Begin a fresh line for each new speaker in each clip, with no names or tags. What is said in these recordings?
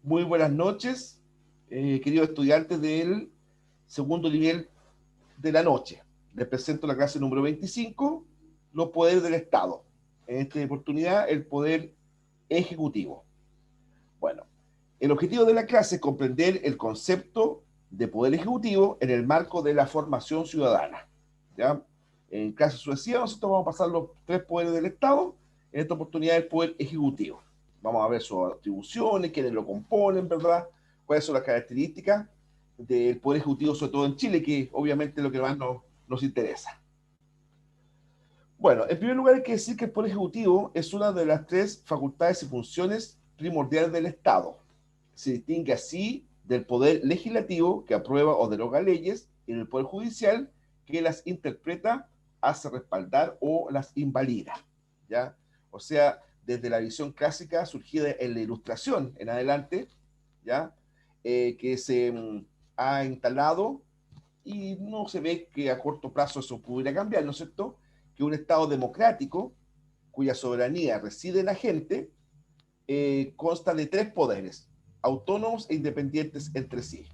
Muy buenas noches, queridos estudiantes del segundo nivel de la noche. Les presento la clase número 25, los poderes del Estado. En esta oportunidad, el poder ejecutivo. Bueno, el objetivo de la clase es comprender el concepto de poder ejecutivo en el marco de la formación ciudadana. ¿Ya? En clase sucesiva, nosotros vamos a pasar los tres poderes del Estado. En esta oportunidad, el poder ejecutivo. Vamos a ver sus atribuciones, quiénes lo componen, ¿verdad? Cuáles son las características del poder ejecutivo, sobre todo en Chile, que obviamente es lo que más nos interesa. Bueno, en primer lugar hay que decir que el poder ejecutivo es una de las tres facultades y funciones primordiales del Estado. Se distingue así del poder legislativo, que aprueba o deroga leyes, y del poder judicial, que las interpreta, hace respaldar o las invalida. ¿Ya? O sea, desde la visión clásica surgida en la Ilustración en adelante, ¿ya? Que se ha instalado y no se ve que a corto plazo eso pudiera cambiar, ¿no es cierto? Que un Estado democrático, cuya soberanía reside en la gente, consta de tres poderes, autónomos e independientes entre sí.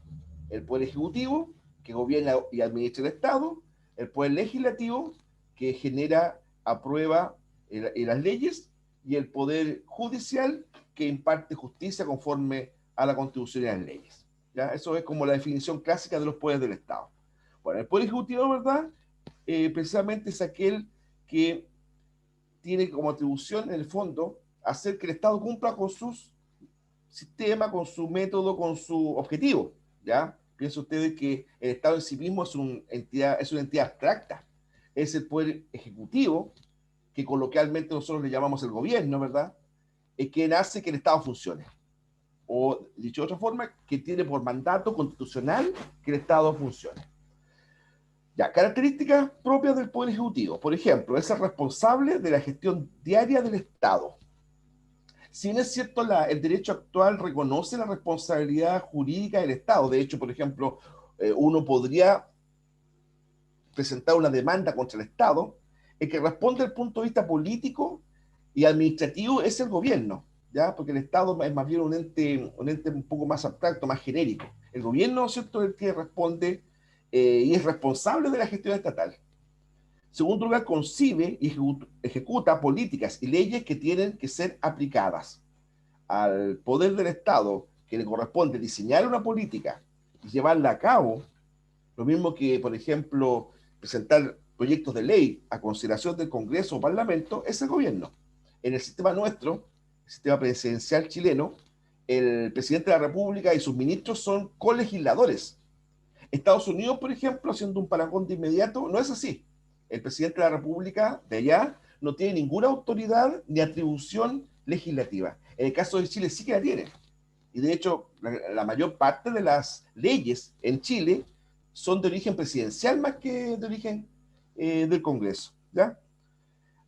El poder ejecutivo, que gobierna y administra el Estado, el poder legislativo, que genera, aprueba las leyes, y el poder judicial, que imparte justicia conforme a la Constitución y las leyes. ¿Ya? Eso es como la definición clásica de los poderes del Estado. Bueno, el poder ejecutivo, ¿verdad? Precisamente es aquel que tiene como atribución, en el fondo, hacer que el Estado cumpla con sus sistemas, con su método, con su objetivo. ¿Ya? Piensen ustedes que el Estado en sí mismo es una entidad abstracta. Es el poder ejecutivo, que coloquialmente nosotros le llamamos el gobierno, ¿verdad? Es quien hace que el Estado funcione. O, dicho de otra forma, que tiene por mandato constitucional que el Estado funcione. Ya, características propias del Poder Ejecutivo. Por ejemplo, es el responsable de la gestión diaria del Estado. Si bien es cierto, el derecho actual reconoce la responsabilidad jurídica del Estado. De hecho, por ejemplo, uno podría presentar una demanda contra el Estado. El que responde desde el punto de vista político y administrativo es el gobierno, ¿ya? Porque el Estado es más bien un ente un poco más abstracto, más genérico. El gobierno, ¿cierto?, es el que responde y es responsable de la gestión estatal. En segundo lugar, concibe y ejecuta políticas y leyes que tienen que ser aplicadas. Al poder del Estado, que le corresponde diseñar una política y llevarla a cabo, lo mismo que, por ejemplo, presentar proyectos de ley a consideración del Congreso o Parlamento, es el gobierno. En el sistema nuestro, el sistema presidencial chileno, el presidente de la República y sus ministros son colegisladores. Estados Unidos, por ejemplo, siendo un parangón de inmediato, no es así. El presidente de la República de allá no tiene ninguna autoridad ni atribución legislativa. En el caso de Chile sí que la tiene. Y de hecho, la mayor parte de las leyes en Chile son de origen presidencial más que de origen del Congreso. ¿Ya?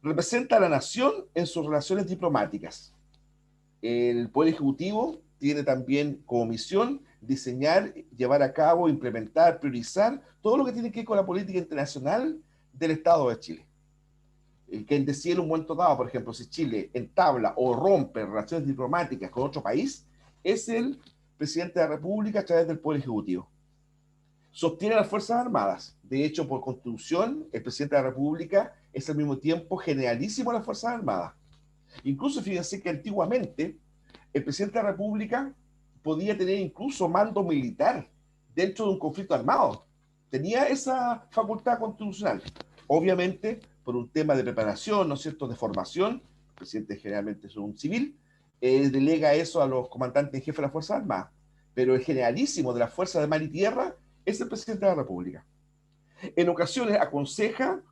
Representa a la nación en sus relaciones diplomáticas. El Poder Ejecutivo tiene también como misión diseñar, llevar a cabo, implementar, priorizar todo lo que tiene que ver con la política internacional del Estado de Chile. Que decide en un momento dado, por ejemplo, si Chile entabla o rompe relaciones diplomáticas con otro país, es el presidente de la República a través del Poder Ejecutivo. Sostiene las Fuerzas Armadas. De hecho, por constitución, el presidente de la República es al mismo tiempo generalísimo de las Fuerzas Armadas. Incluso fíjense que antiguamente el presidente de la República podía tener incluso mando militar dentro de un conflicto armado. Tenía esa facultad constitucional. Obviamente, por un tema de preparación, ¿no es cierto?, de formación, el presidente generalmente es un civil, delega eso a los comandantes en jefe de las Fuerzas Armadas. Pero el generalísimo de las Fuerzas de Mar y Tierra es el presidente de la República. En ocasiones aconseja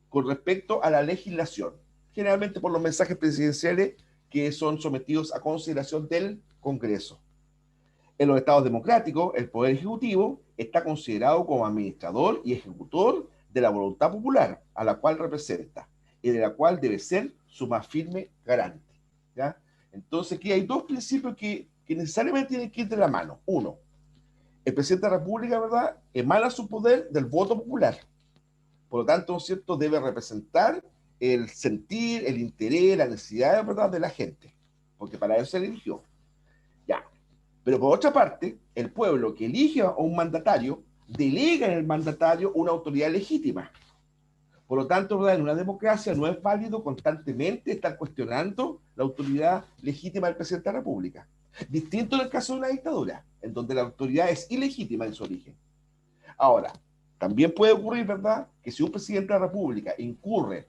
con respecto a la legislación, generalmente por los mensajes presidenciales que son sometidos a consideración del Congreso. En los estados democráticos, el Poder Ejecutivo está considerado como administrador y ejecutor de la voluntad popular a la cual representa y de la cual debe ser su más firme garante. ¿Ya? Entonces, aquí hay dos principios que necesariamente tienen que ir de la mano. Uno, el presidente de la República, ¿verdad?, emana su poder del voto popular. Por lo tanto, ¿no es cierto?, debe representar el sentir, el interés, la necesidad, ¿verdad?, de la gente, porque para eso se eligió. Ya. Pero por otra parte, el pueblo que elige a un mandatario, delega en el mandatario una autoridad legítima. Por lo tanto, ¿verdad? En una democracia no es válido constantemente estar cuestionando la autoridad legítima del presidente de la República. Distinto en el caso de una dictadura, en donde la autoridad es ilegítima en su origen. Ahora, también puede ocurrir, ¿verdad?, que si un presidente de la República incurre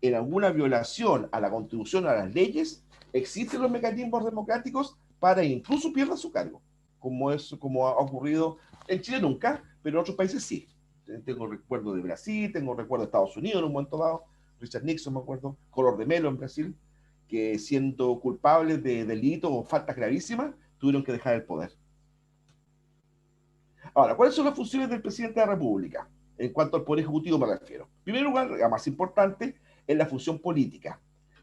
en alguna violación a la Constitución o a las leyes, existen los mecanismos democráticos para incluso pierda su cargo, como ha ocurrido en Chile nunca, pero en otros países sí. Tengo recuerdo de Brasil, tengo recuerdo de Estados Unidos en un momento dado, Richard Nixon, me acuerdo, Collor de Mello en Brasil, que siendo culpables de delitos o faltas gravísimas, tuvieron que dejar el poder. Ahora, ¿cuáles son las funciones del presidente de la República? En cuanto al Poder Ejecutivo me refiero. En primer lugar, la más importante, es la función política.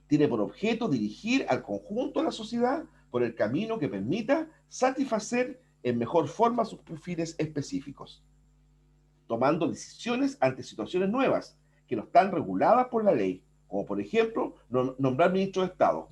Tiene por objeto dirigir al conjunto de la sociedad por el camino que permita satisfacer en mejor forma sus fines específicos, tomando decisiones ante situaciones nuevas que no están reguladas por la ley, como por ejemplo nombrar ministro de Estado,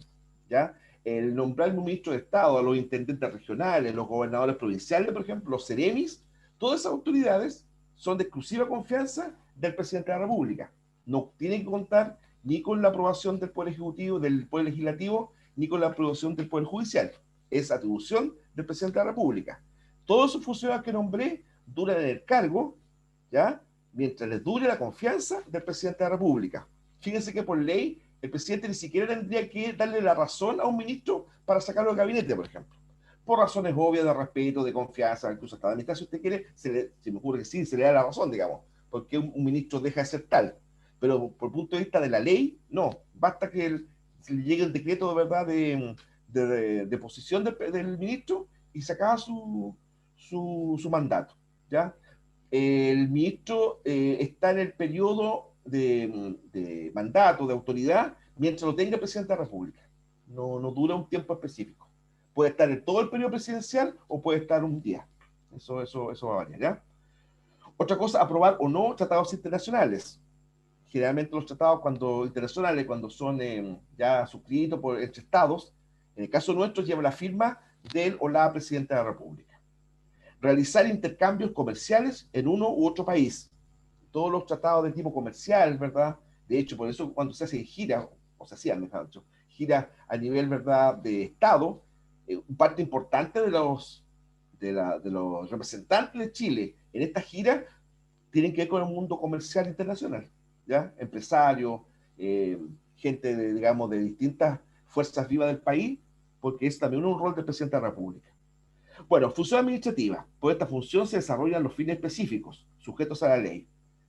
¿ya? El nombrar un ministro de Estado, a los intendentes regionales, los gobernadores provinciales, por ejemplo, los seremis, todas esas autoridades son de exclusiva confianza del presidente de la República. No tienen que contar ni con la aprobación del Poder Ejecutivo, del Poder Legislativo, ni con la aprobación del Poder Judicial. Es atribución del presidente de la República. Todos esos funcionarios que nombré duran en el cargo, ¿ya?, mientras les dure la confianza del presidente de la República. Fíjense que por ley el presidente ni siquiera tendría que darle la razón a un ministro para sacarlo del gabinete, por ejemplo. Por razones obvias de respeto, de confianza, incluso hasta de amistad, si usted quiere, se me ocurre que sí, se le da la razón, digamos, porque un ministro deja de ser tal. Pero por el punto de vista de la ley, no. Basta que se le llegue el decreto de verdad de posición del ministro y se acaba su mandato, ¿ya? El ministro está en el periodo de mandato, de autoridad, mientras lo tenga el presidente de la República. No dura un tiempo específico. Puede estar en todo el periodo presidencial o puede estar un día. Eso va a variar, ¿ya? Otra cosa, aprobar o no tratados internacionales. Generalmente los tratados internacionales, cuando son ya suscritos entre estados, en el caso nuestro lleva la firma del o la presidenta de la República. Realizar intercambios comerciales en uno u otro país. Todos los tratados de tipo comercial, ¿verdad? De hecho, por eso cuando se hacen giras, o se hacían, mejor dicho, giras a nivel, ¿verdad?, de Estado, parte importante de los representantes de Chile en esta gira tienen que ver con el mundo comercial internacional, ¿ya? Empresarios, gente, digamos, de distintas fuerzas vivas del país, porque es también un rol del presidente de la República. Bueno, función administrativa. Por esta función se desarrollan los fines específicos, sujetos a la ley,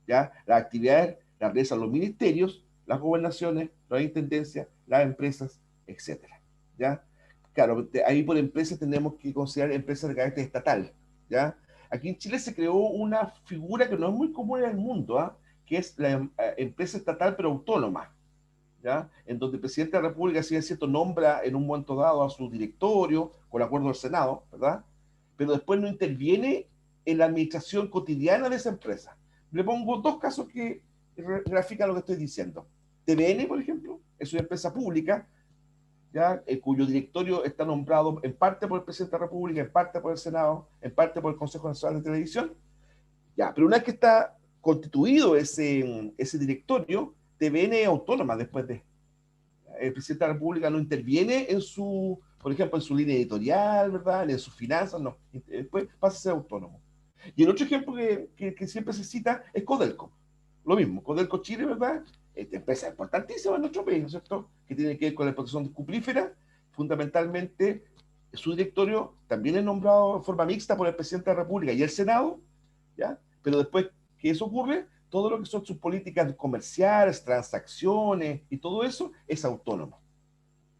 ¿ya? Las actividades las realizan los ministerios, las gobernaciones, las intendencias, las empresas, etcétera, ¿ya? Claro, ahí por empresas tenemos que considerar empresas de carácter estatal, ¿ya? Aquí en Chile se creó una figura que no es muy común en el mundo, ¿ah?, que es la empresa estatal pero autónoma, ¿ya? En donde el presidente de la República, si es cierto, nombra en un momento dado a su directorio con acuerdo del Senado, ¿verdad? Pero después no interviene en la administración cotidiana de esa empresa. Le pongo dos casos que grafican lo que estoy diciendo. TVN, por ejemplo, es una empresa pública, ¿ya?, cuyo directorio está nombrado en parte por el presidente de la República, en parte por el Senado, en parte por el Consejo Nacional de Televisión. Ya, pero una vez que está constituido ese directorio, TVN es autónoma después de. El presidente de la República no interviene por ejemplo, en su línea editorial, ¿verdad?, en sus finanzas, no. Después pasa a ser autónomo. Y el otro ejemplo que siempre se cita es Codelco. Lo mismo, Codelco Chile, ¿verdad? Esta empresa importantísima en nuestro país, ¿no es cierto?, que tiene que ver con la explotación de cuprífera. Fundamentalmente, su directorio también es nombrado en forma mixta por el presidente de la República y el Senado, ¿ya? Pero después que eso ocurre, todo lo que son sus políticas comerciales, transacciones y todo eso es autónomo.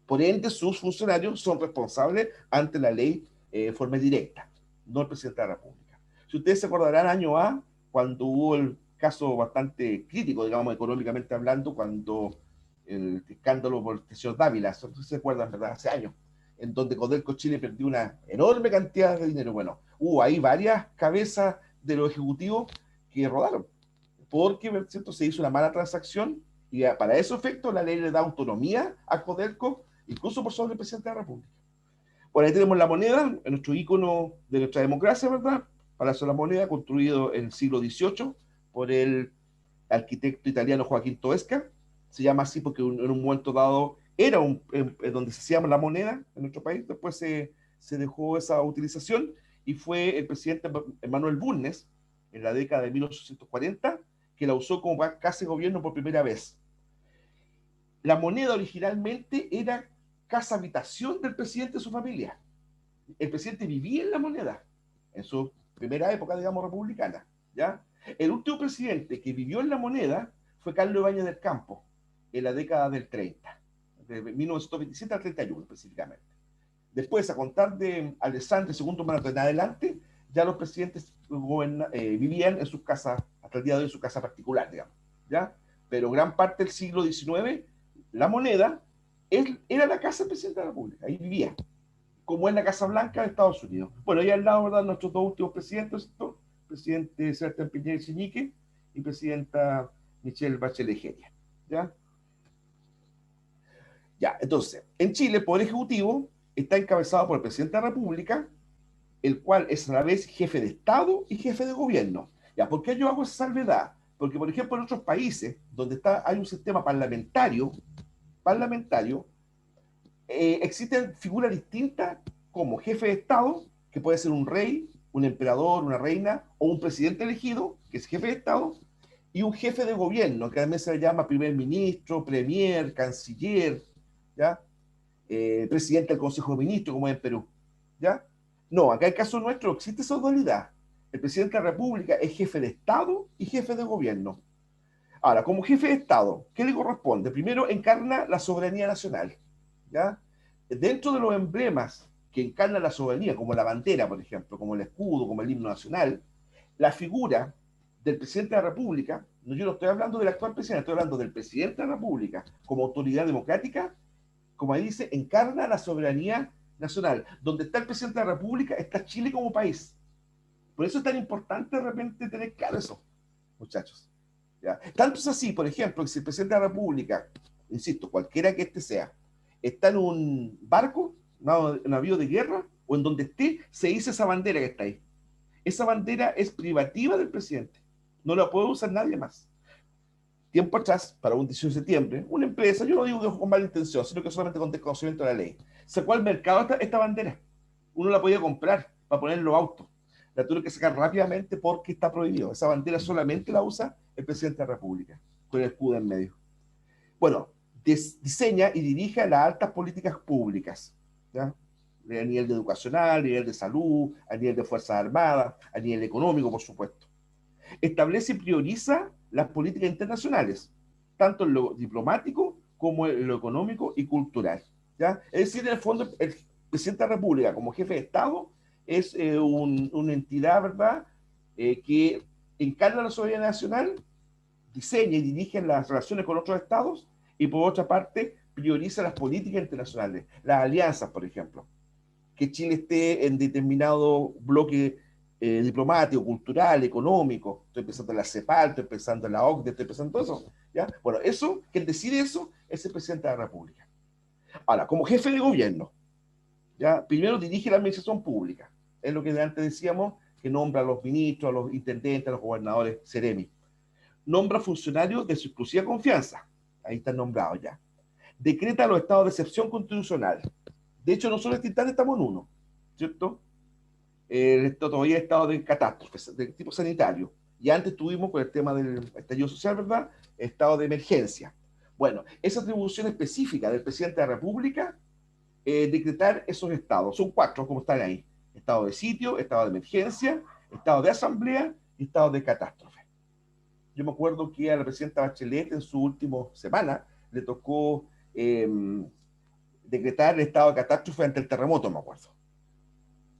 Por ende, sus funcionarios son responsables ante la ley de forma directa, no el presidente de la República. Si ustedes se acordarán, año A, cuando hubo el caso bastante crítico, digamos, económicamente hablando, cuando el escándalo por el señor Dávila, ustedes se acuerdan, ¿verdad?, hace años, en donde Codelco Chile perdió una enorme cantidad de dinero. Bueno, hubo ahí varias cabezas de los ejecutivos que rodaron, porque, ¿cierto?, se hizo una mala transacción y para ese efecto la ley le da autonomía a Codelco, incluso por sobre el presidente de la República. Bueno, ahí tenemos la moneda, nuestro ícono de nuestra democracia, ¿verdad? Palacio de la Moneda, construido en el siglo XVIII por el arquitecto italiano Joaquín Toesca. Se llama así porque en un momento dado era donde se hacía la moneda en nuestro país. Después se dejó esa utilización y fue el presidente Manuel Bulnes, en la década de 1840, que la usó como casa de gobierno por primera vez. La moneda originalmente era casa habitación del presidente y su familia. El presidente vivía en la moneda, en su primera época, digamos, republicana, ¿ya? El último presidente que vivió en la moneda fue Carlos Ibáñez del Campo, en la década del 30, de 1927 al 31 específicamente. Después, a contar de Alessandro II Manatí en adelante, ya los presidentes vivían en sus casas, hasta el día de hoy, en su casa particular, digamos, ¿ya? Pero gran parte del siglo XIX, la moneda era la casa del presidente de la República, ahí vivía, como es la Casa Blanca de Estados Unidos. Bueno, ahí al lado, ¿verdad? Nuestros dos últimos presidentes, ¿no? Presidente Sebastián Piñera Echenique y presidenta Michelle Bachelet Geria. ¿Ya? Ya, entonces, en Chile, el Poder Ejecutivo está encabezado por el presidente de la República, el cual es a la vez jefe de Estado y jefe de gobierno. ¿Ya? ¿Por qué yo hago esa salvedad? Porque, por ejemplo, en otros países donde hay un sistema parlamentario, existen figuras distintas como jefe de Estado, que puede ser un rey, un emperador, una reina, o un presidente elegido, que es jefe de Estado, y un jefe de gobierno, que también se le llama primer ministro, premier, canciller, ¿ya? Presidente del Consejo de Ministros, como es en Perú, ¿ya? No, acá en el caso nuestro existe esa dualidad. El presidente de la República es jefe de Estado y jefe de gobierno. Ahora, como jefe de Estado, ¿qué le corresponde? Primero, encarna la soberanía nacional, ¿ya? Dentro de los emblemas que encarnan la soberanía, como la bandera, por ejemplo, como el escudo, como el himno nacional, la figura del presidente de la República, no, yo no estoy hablando del actual presidente, estoy hablando del presidente de la República, como autoridad democrática, como ahí dice, encarna la soberanía nacional. Donde está el presidente de la República, está Chile como país. Por eso es tan importante de repente tener claro eso, muchachos. ¿Ya? Tanto es así, por ejemplo, que si el presidente de la República, insisto, cualquiera que este sea, está en un barco, un navío de guerra, o en donde esté, se hizo esa bandera que está ahí. Esa bandera es privativa del presidente. No la puede usar nadie más. Tiempo atrás, para un 18 de septiembre, una empresa, yo no digo que con mala intención, sino que solamente con desconocimiento de la ley, sacó al mercado esta bandera. Uno la podía comprar para poner en los autos. La tuve que sacar rápidamente porque está prohibido. Esa bandera solamente la usa el presidente de la República, con el escudo en medio. Bueno, diseña y dirige las altas políticas públicas, ¿ya? A nivel de educacional, a nivel de salud, a nivel de Fuerzas Armadas, a nivel económico, por supuesto. Establece y prioriza las políticas internacionales, tanto en lo diplomático como en lo económico y cultural, ¿ya? Es decir, en el fondo, el presidente de la República, como jefe de Estado, es una entidad, ¿verdad?, que encarna la soberanía nacional, diseña y dirige las relaciones con otros estados y, por otra parte, prioriza las políticas internacionales, las alianzas, por ejemplo. Que Chile esté en determinado bloque diplomático, cultural, económico. Estoy pensando en la CEPAL, estoy pensando en la OCDE, estoy pensando en todo eso. ¿Ya? Bueno, eso, quien decide eso es el presidente de la República. Ahora, como jefe de gobierno, ¿ya? Primero dirige la administración pública. Es lo que antes decíamos, que nombra a los ministros, a los intendentes, a los gobernadores, seremi. Nombra funcionarios de su exclusiva confianza. Ahí están nombrados ya. Decreta los estados de excepción constitucional. De hecho, nosotros en este instante estamos en uno, ¿cierto? Esto todavía es estado de catástrofe, de tipo sanitario. Y antes tuvimos, con el tema del estallido social, ¿verdad?, estado de emergencia. Bueno, esa atribución específica del presidente de la República, decretar esos estados. Son 4, como están ahí. Estado de sitio, estado de emergencia, estado de asamblea y estado de catástrofe. Yo me acuerdo que a la presidenta Bachelet en su última semana le tocó decretar el estado de catástrofe ante el terremoto, me acuerdo.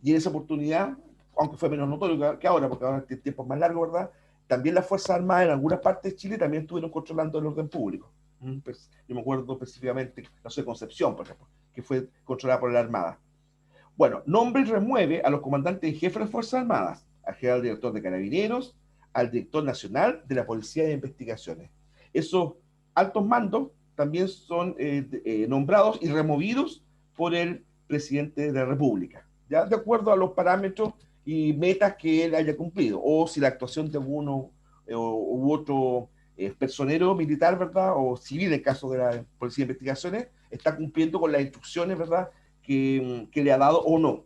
Y en esa oportunidad, aunque fue menos notorio que ahora, porque ahora el tiempo es más largo, ¿verdad? También las Fuerzas Armadas en algunas partes de Chile también estuvieron controlando el orden público. Pues, yo me acuerdo específicamente, la ciudad de Concepción, por ejemplo, que fue controlada por la Armada. Bueno, nombra y remueve a los comandantes en jefe de las Fuerzas Armadas, al general director de Carabineros, al director nacional de la Policía de Investigaciones. Esos altos mandos también son nombrados y removidos por el presidente de la República, ¿ya? De acuerdo a los parámetros y metas que él haya cumplido, o si la actuación de alguno u otro personero militar, ¿verdad? O civil, en caso de la Policía de Investigaciones, está cumpliendo con las instrucciones, ¿verdad? Que le ha dado o no.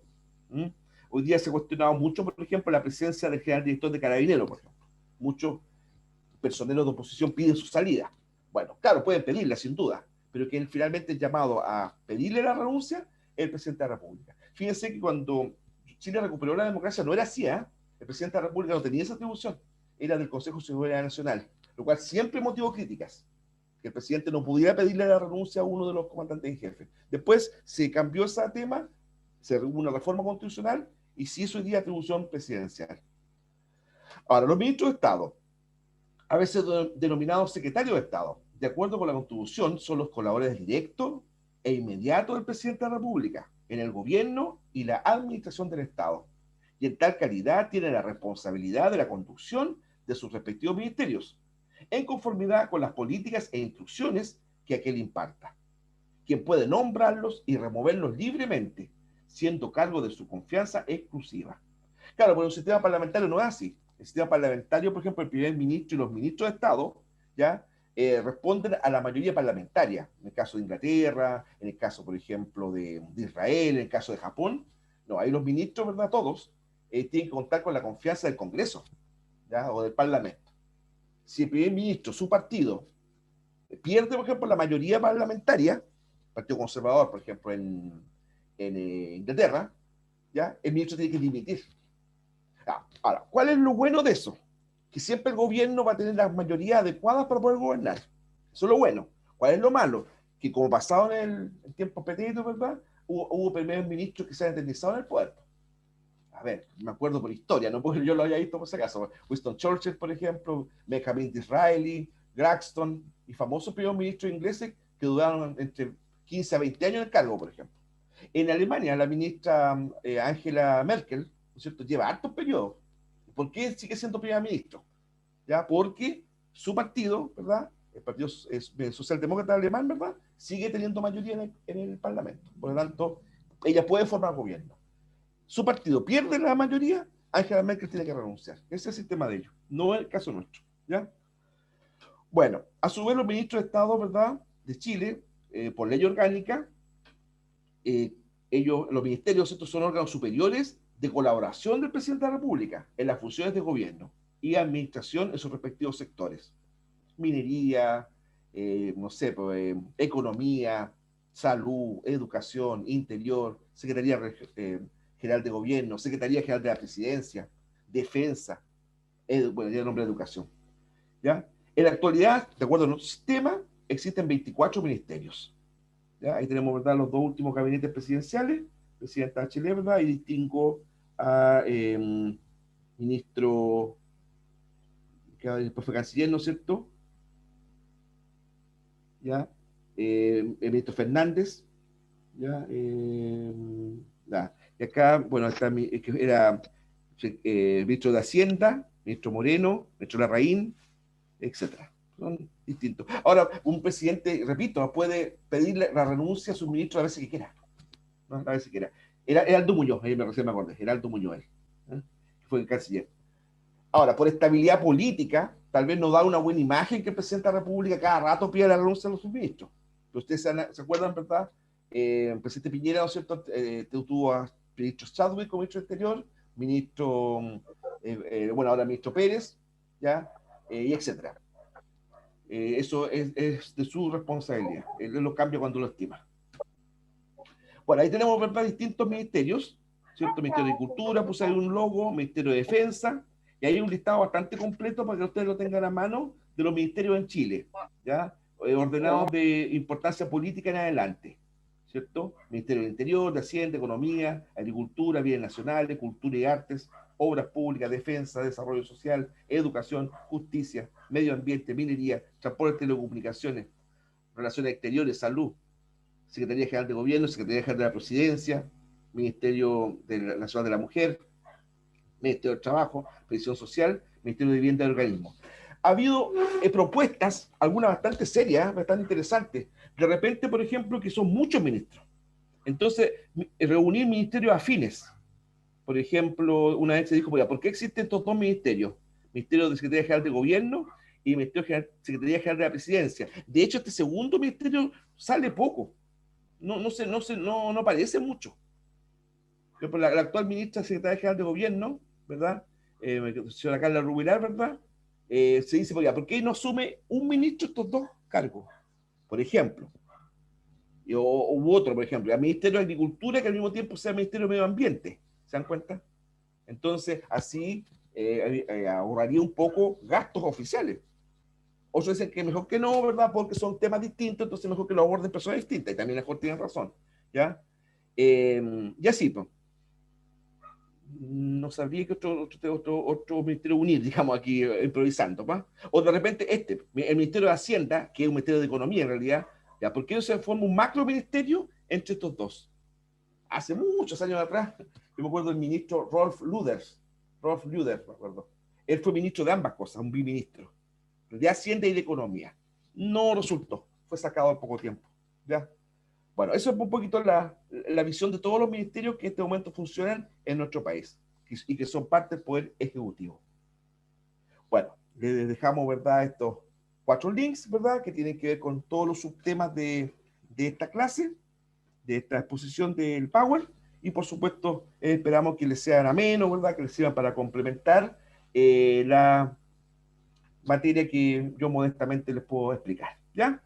¿Mm? Hoy día se ha cuestionado mucho, por ejemplo, la presencia del general director de Carabineros, por ejemplo. Muchos personeros de oposición piden su salida. Bueno, claro, pueden pedirla, sin duda, pero que él finalmente es llamado a pedirle la renuncia es el presidente de la República. Fíjense que cuando Chile recuperó la democracia no era así, ¿eh? El presidente de la República no tenía esa atribución, era del Consejo de Seguridad Nacional, lo cual siempre motivó críticas, que el presidente no pudiera pedirle la renuncia a uno de los comandantes en jefe. Después se cambió ese tema, se hubo una reforma constitucional y sí es hoy día atribución presidencial. Ahora, los ministros de Estado, a veces denominados secretarios de Estado, de acuerdo con la Constitución, son los colaboradores directos e inmediatos del presidente de la República en el gobierno y la administración del Estado. Y en tal calidad tienen la responsabilidad de la conducción de sus respectivos ministerios, en conformidad con las políticas e instrucciones que aquel imparta, quien puede nombrarlos y removerlos libremente, siendo cargo de su confianza exclusiva. Claro, pero un sistema parlamentario no es así. El sistema parlamentario, por ejemplo, el primer ministro y los ministros de Estado, ¿ya? Responden a la mayoría parlamentaria. En el caso de Inglaterra, en el caso, por ejemplo, de Israel, en el caso de Japón. No, ahí los ministros, ¿verdad? Todos tienen que contar con la confianza del Congreso, ¿ya? O del Parlamento. Si el primer ministro, su partido, pierde, por ejemplo, la mayoría parlamentaria, Partido Conservador, por ejemplo, en Inglaterra, ¿ya? El ministro tiene que dimitir. Ahora, ¿cuál es lo bueno de eso? Que siempre el gobierno va a tener las mayorías adecuadas para poder gobernar. Eso es lo bueno. ¿Cuál es lo malo? Que como pasado en el tiempo petito, ¿verdad? Hubo primeros ministros que se han eternizado en el poder. A ver, me acuerdo por historia, no porque yo lo haya visto por si acaso. Winston Churchill, por ejemplo, Benjamin Disraeli, Gladstone y famosos primeros ministros ingleses que duraron entre 15 a 20 años en el cargo, por ejemplo. En Alemania, la ministra Angela Merkel, ¿no es cierto?, lleva hartos periodos. ¿Por qué sigue siendo primer ministro? ¿Ya? Porque su partido, ¿verdad?, el Partido Socialdemócrata Alemán, ¿verdad?, sigue teniendo mayoría en el Parlamento. Por lo tanto, ella puede formar gobierno. Su partido pierde la mayoría, Angela Merkel tiene que renunciar. Ese es el sistema de ellos, no es el caso nuestro. ¿Ya? Bueno, a su vez los ministros de Estado, ¿verdad?, de Chile, por ley orgánica, ellos, los ministerios, estos son órganos superiores de colaboración del presidente de la República en las funciones de gobierno y administración en sus respectivos sectores. Minería, no sé, pues, economía, salud, educación, interior, Secretaría General de Gobierno, Secretaría General de la Presidencia, Defensa, bueno, ya el nombre de educación. ¿Ya? En la actualidad, de acuerdo a nuestro sistema, existen 24 ministerios. ¿Ya? Ahí tenemos, ¿verdad?, los dos últimos gabinetes presidenciales, presidenta Bachelet, ¿verdad?, y distingo a ministro, que después fue canciller, ¿no es cierto? ¿Ya? El ministro Fernández, ¿ya? Y acá, bueno, está que era ministro de Hacienda, ministro Moreno, ministro Larraín, etcétera. Son distintos. Ahora, un presidente, repito, puede pedirle la renuncia a sus ministros a veces que quiera. ¿No? A veces que quiera. Era Aldo Muñoz, ahí recién me acordé, era Aldo Muñoz, que fue el canciller. Ahora, por estabilidad política, tal vez no da una buena imagen que el presidente de la República cada rato pida la renuncia a los ministros. Pero ustedes se acuerdan, ¿verdad? El presidente Piñera, ¿no es cierto?, tuvo a ministro Chadwick como ministro exterior, ministro, bueno, ahora ministro Pérez, ¿ya? Y etcétera. Eso es de su responsabilidad. Él lo cambia cuando lo estima. Bueno, ahí tenemos, ¿verdad?, distintos ministerios, ¿cierto? Ministerio de Cultura, puse ahí un logo, Ministerio de Defensa, y hay un listado bastante completo para que ustedes lo tengan a mano de los ministerios en Chile, ¿ya? Ordenados de importancia política en adelante, ¿cierto? Ministerio del Interior, de Hacienda, Economía, Agricultura, Bienes Nacionales, Cultura y Artes, Obras Públicas, Defensa, Desarrollo Social, Educación, Justicia, Medio Ambiente, Minería, Transporte, Telecomunicaciones, Relaciones Exteriores, Salud, Secretaría General de Gobierno, Secretaría General de la Presidencia, Ministerio Nacional de la Mujer, Ministerio del Trabajo, Previsión Social, Ministerio de Vivienda y Organismo. Ha habido propuestas, algunas bastante serias, bastante interesantes. De repente, por ejemplo, que son muchos ministros. Entonces, reunir ministerios afines. Por ejemplo, una vez se dijo, ¿por qué existen estos dos ministerios? Ministerio de Secretaría General de Gobierno y Ministerio General, Secretaría General de la Presidencia. De hecho, este segundo ministerio sale poco. No aparece mucho. Por ejemplo, la actual ministra Secretaria General de Gobierno, ¿verdad? Señora Carla Rubilar, ¿verdad? Se dice, ¿por qué no asume un ministro estos dos cargos? Por ejemplo. U otro, por ejemplo, el Ministerio de Agricultura, que al mismo tiempo sea Ministerio de Medio Ambiente. ¿Se dan cuenta? Entonces, así ahorraría un poco gastos oficiales. Otros dicen que mejor que no, ¿verdad? Porque son temas distintos, entonces mejor que lo aborden personas distintas. Y también mejor tienen razón, ¿ya? Y así, pues. No sabría que otro ministerio unir, digamos, aquí improvisando, ¿pa? O de repente el Ministerio de Hacienda, que es un ministerio de Economía en realidad, ¿ya? ¿Por qué no se forma un macro ministerio entre estos dos? Hace muchos años atrás, yo me acuerdo del ministro Rolf Luders, me acuerdo. Él fue ministro de ambas cosas, un biministro, de Hacienda y de Economía. No resultó, fue sacado al poco tiempo, ¿ya? Bueno, eso es un poquito la visión de todos los ministerios que en este momento funcionan en nuestro país y que son parte del Poder Ejecutivo. Bueno, les dejamos, ¿verdad?, estos 4 links, ¿verdad?, que tienen que ver con todos los subtemas de esta clase, de esta exposición del Power, y por supuesto esperamos que les sean amenos, ¿verdad?, que les sirvan para complementar la materia que yo modestamente les puedo explicar, ¿ya?